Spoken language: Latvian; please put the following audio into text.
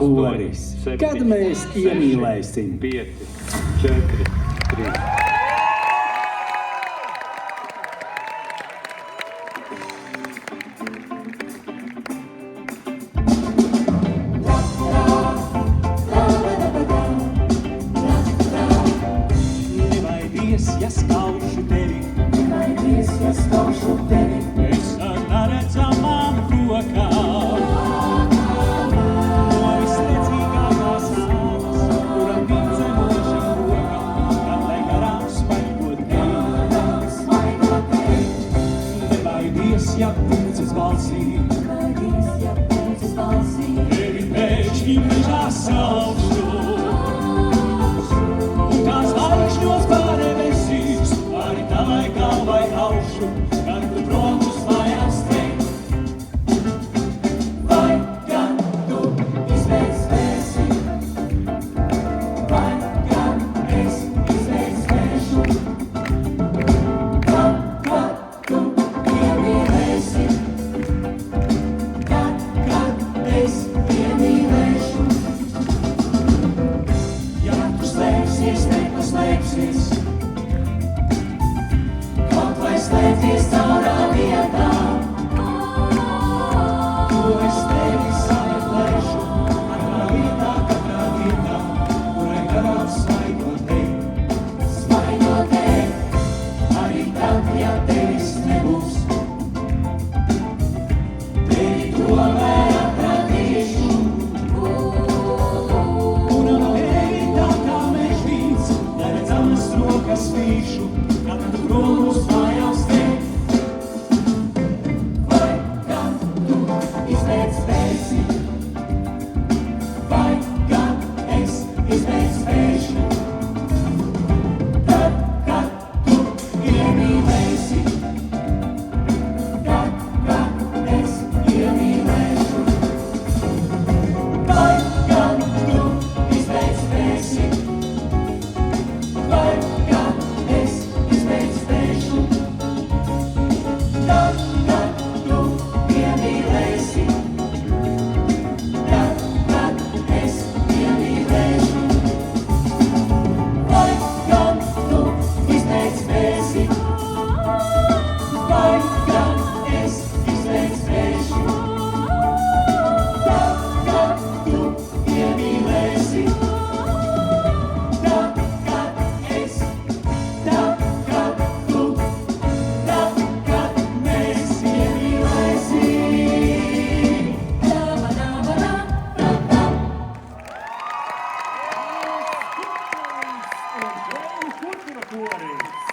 koris, kad mēs iemīlēsim. 5, 4, 3. Nebaidies, ja skaušu tevi, es ar neredzamām rokām. No visliecīgākās ādas, kuram vidzemoši rokām, kad lai garām svaigot tevi. Nebaidies, ja pūces balsī, tevi pēkšņi mežā saukšu. Un kā zvaigžņos pārdebesīs, arī tavai galvai aušu, kad tu prom uz mājām steig. Vai gan tu izveids spēsi, vai gan es izveids spēšu, tad, kad tu iemīlēsi, tad, kad es iemīlēšu. Ja tu slēpsies, nepaslēpsies, kaut vai slēpties caurā vietā, to es tevi sameklēšu, katrā vietā, kurai garām svaigot tevi, arī tad, ja tevis nebūs, tevi tomēr atradīšu. Un ap tevi tā kā mežvīns, neredzamas rokas vīšu, kad tu prom uz mājām steig. Vai gan tu izveids spēsi, vai gan es izveids spēšu, tad, kad tu iemīlēsi, tad, kad es iemīlēšu. Vai gan tu izveids spēsi, vai gan es izveids spēšu, tad, kad tu iemīlēsi, tad, kad es iemīlēšu. Vai gan tu izveids spēsi, vai gan es izveids spēšu, tad, kad tu iemīlēsi, tad, kad es, tad, kad tu, tad, kad mēs iemīlēsim. Un Kultūra koris.